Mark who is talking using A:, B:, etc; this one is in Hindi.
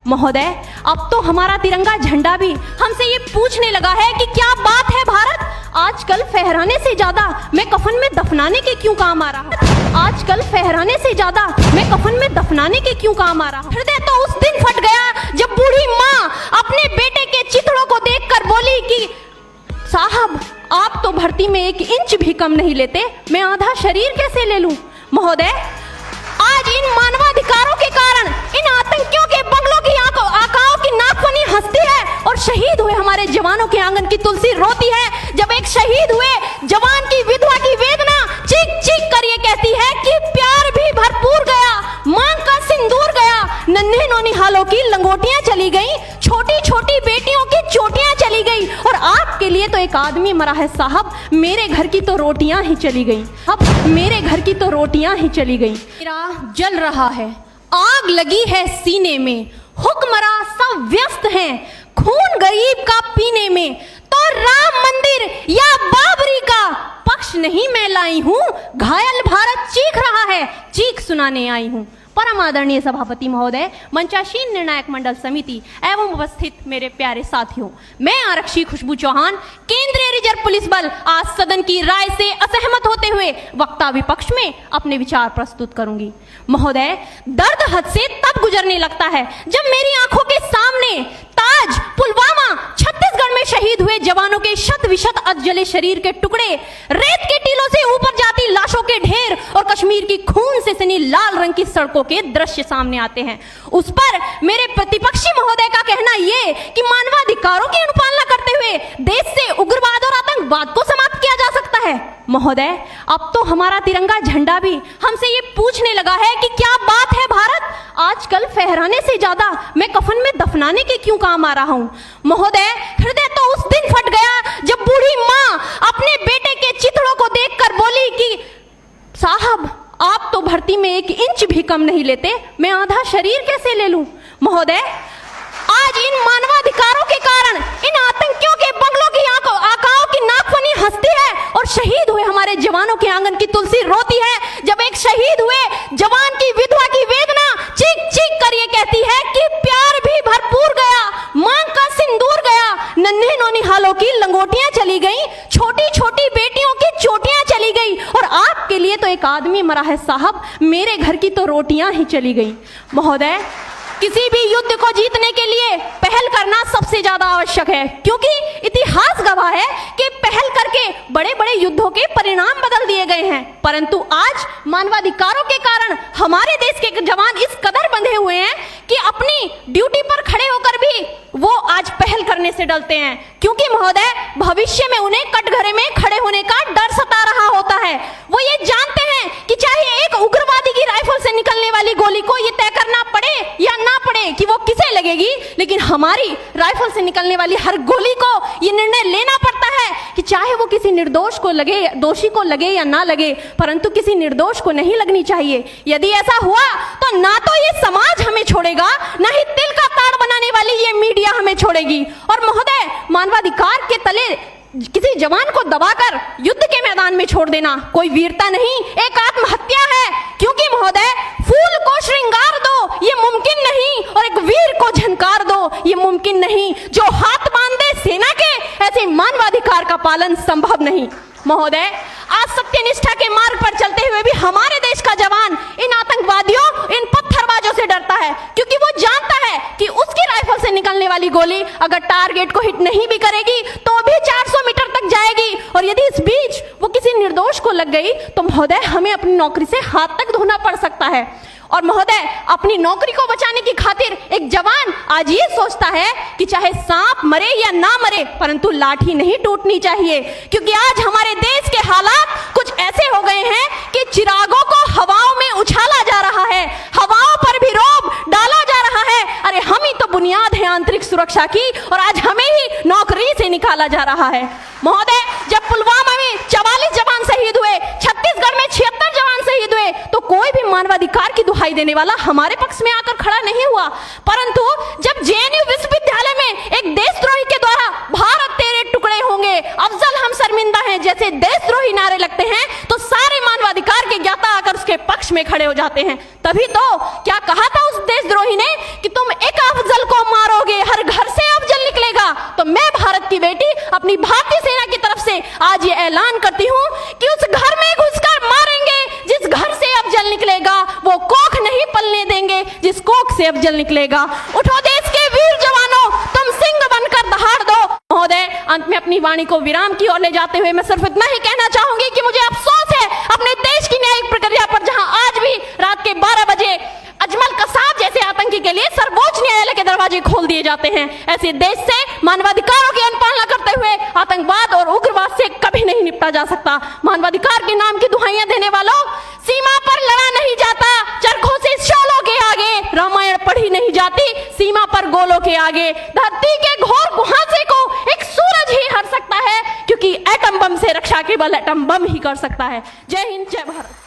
A: महोदय, अब तो हमारा तिरंगा झंडा भी हमसे ये पूछने लगा है कि क्या बात है भारत। आजकल फहराने से ज्यादा मैं कफन में दफनाने के क्यों काम आ रहा। आजकल फहराने से ज्यादा मैं कफन में दफनाने के क्यों काम आ रहा। हृदय तो उस दिन फट गया जब बूढ़ी माँ अपने बेटे के चिथड़ों को देखकर बोली कि साहब, आप तो भर्ती में 1 इंच भी कम नहीं लेते, मैं आधा शरीर कैसे ले लूं। महोदय, आज इन मानवाधिकारों के कारण इन आतंकियों के बंगलों की आकाओं की नाकफनी हंसती है और शहीद हुए हमारे जवानों के आंगन की तुलसी रोती है। जब एक शहीद हुए जवान की विधवा की वेदना चीख चीख कर ये कहती है कि प्यार भी भरपूर गया, मांग का सिंदूर गया, नन्हे नौनिहालों की लंगोटियां चली गई, छोटी छोटी बेटियों की चोटियां चली गई और आपके लिए तो एक आदमी मरा है साहब, मेरे घर की तो रोटियां ही चली गई। अब मेरे घर की तो रोटियां ही चली गई। मेरा जल रहा है, आग लगी है सीने में, हुक्मरां सब व्यस्त हैं खून गरीब का पीने में, तो राम मंदिर या बाबरी का पक्ष नहीं मैं लाई हूं, घायल भारत चीख रहा है, चीख सुनाने आई हूं। परम आदरणीय सभापति महोदय, मंचासीन निर्णायक मंडल समिति एवं उपस्थित मेरे प्यारे साथियों, मैं आरक्षी खुशबू चौहान केंद्रीय रिजर्व पुलिस बल आज सदन की राय से असहमत होते हुए वक्ता विपक्ष में अपने विचार प्रस्तुत करूंगी। महोदय, दर्द हद से तब गुजरने लगता है जब मेरी आंखों के सामने ताज, पुलवामा, छत्तीसगढ़ में शहीद हुए जवानों के शत विशत अधजले शरीर के टुकड़े, रेत के टीलों से ऊपर जाती लाशों के ढेर और कश्मीर की खून से सनी लाल रंग की सड़कों के दृश्य सामने आते हैं। उस पर मेरे प्रतिपक्षी महोदय का कहना ये कि मानवाधिकारों की अनुपालना करते हुए देश से उग्रवाद और आतंकवाद को समाप्त किया जा सकता है। महोदय, अब तो हमारा तिरंगा झंडा भी हमसे ये पूछने लगा है कि क्या बात है भारत। आजकल फहराने से ज्यादा मैं कफन में दफनाने के क्यों काम आ रहा हूं। महोदय, हृदय तो उस दिन फट गया जब बूढ़ी माँ अपने बेटे के चिथड़ों को देखकर बोली कि साहब, आप तो भर्ती में 1 इंच भी कम नहीं लेते, मैं आधा शरीर कैसे ले लूं। महोदय, आज इन मानवाधिकारों के कारण इन आतंकियों के बंगलों की आकाओं की नाकफनी हंसती है और शहीद हुए हमारे जवानों के आंगन की तुलसी रोती है। जब एक शहीद हुए जवान की विधवा की वेदना चीख चीख कर ये कहती है कि प्यार भी भरपूर गया, मांग का सिंदूर गया, नन्हे नौनिहालों की लंगोटियां चली गई, छोटी छोटी बेटियों की चोटियां चली गई और आपके लिए तो एक आदमी मरा है साहब, मेरे घर की तो रोटियां ही चली गई। महोदय, किसी भी युद्ध को जीतने के लिए पहल करना सबसे ज्यादा आवश्यक है, क्योंकि इतिहास गवाह है कि पहल करके बड़े बड़े युद्धों के परिणाम बदल दिए गए हैं। परंतु आज मानवाधिकारों के कारण हमारे देश के जवान इस कदर बंधे हुए हैं कि अपनी ड्यूटी पर खड़े होकर भी वो आज पहल करने से डरते हैं, क्योंकि महोदय भविष्य में उन्हें कटघरे में खड़े होने का डर सता रहा होता है। वो ये जानते हैं कि चाहे एक उग्रवादी की राइफल से निकलने वाली गोली को ये तय करना पड़े या ना पड़े कि वो किसे लगेगी, लेकिन हमारी राइफल से निकलने वाली हर गोली को ये निर्णय लेना पड़ता है कि चाहे वो किसी निर्दोष को लगे, दोषी को लगे या ना लगे, परंतु किसी निर्दोष को नहीं लगनी चाहिए। यदि ऐसा हुआ तो ना तो ये समाज हमें छोड़ेगा, ना ही तिल का ताड़ बनाने वाली ये मीडिया हमें छोड़ेगी। और महोदय, मानवाधिकार के तले किसी जवान को दबाकर युद्ध के मैदान में छोड़ देना कोई वीरता नहीं, एक आत्महत्या है। क्योंकि महोदय, फूल को श्रृंगार दो ये मुमकिन नहीं और एक वीर को झनकार दो ये मुमकिन नहीं। जो हाथ बांध दे सेना के, ऐसे मानवाधिकार का पालन संभव नहीं। महोदय, आज सत्यनिष्ठा के मार्ग पर चलते हुए भी हमारे देश का जवान इन आतंकवादियों, इन पत्थरबाजों से डरता है, क्योंकि वो जानता है कि उसकी राइफल से निकलने वाली गोली अगर टारगेट को हिट नहीं भी करेगी तो भी 400 मीटर तक जाएगी और यदि इस बीच वो किसी निर्दोष को लग गई तो महोदय हमें अपनी नौकरी से हाथ तक धोना पड़ सकता है। और महोदय, अपनी नौकरी को बचाने की खातिर एक जवान आज ये सोचता है कि चाहे सांप मरे या ना मरे, परंतु लाठी नहीं टूटनी चाहिए, क्योंकि आज हमारे देश के हालात कुछ ऐसे हो गए हैं कि चिरागों को हवाओं में उछाला जा रहा है, हवाओं पर भी रोब डाला जा रहा है। अरे हम ही तो बुनियाद है आंतरिक सुरक्षा की और आज हमें ही नौकरी से निकाला जा रहा है। महोदय, जब पुलवामा में 44 जवान शहीद हुए, छत्तीसगढ़ में 76 जवान शहीद हुए, तो कोई भी मानवाधिकार की दुहाई देने वाला हमारे पक्ष में आकर खड़ा नहीं हुआ। परंतु जब जेएनयू विश्वविद्यालय में एक देशद्रोही के द्वारा भारत तेरे टुकड़े होंगे, अफजल हम शर्मिंदा हैं जैसे देशद्रोही नारे लगते हैं, तो सारे मानवाधिकार के ज्ञाता आकर उसके पक्ष में खड़े हो जाते हैं। तभी तो क्या कहा था उस देशद्रोही ने कि तुम एक अफजल की बेटी अपनी भारतीय सेना की तरफ से आज ये ऐलान करती हूँ कि उस घर में घुसकर मारेंगे जिस घर से अब जल निकलेगा, वो कोख नहीं पलने देंगे जिस कोख से अब जल निकलेगा। उठो देश के वीर जवानों, तुम सिंह बनकर दहाड़ दो। महोदय, अंत में अपनी वाणी को विराम की ओर ले जाते हुए मैं सिर्फ इतना ही कहना चाहूंगी कि मुझे अफसोस है अपने देश की न्यायिक प्रक्रिया पर, जहां आज भी रात के 12 बजे अजमल कसाब जैसे आतंकी के लिए सर्वोच्च न्यायालय के दरवाजे खोल दिए जाते हैं। ऐसे देश से मानवाधिकारों की अनुपालना करते हुए आतंकवाद और उग्रवाद से कभी नहीं निपटा जा सकता। मानवाधिकार के नाम की दुहाइयां देने वालों, सीमा पर लड़ा नहीं जाता चरखों से शोलों के आगे, रामायण पढ़ी नहीं जाती सीमा पर गोलों के आगे। धरती के घोर कुहासे को एक सूरज ही हर सकता है, क्योंकि एटम बम से रक्षा केवल एटम बम ही कर सकता है। जय हिंद, जय भारत।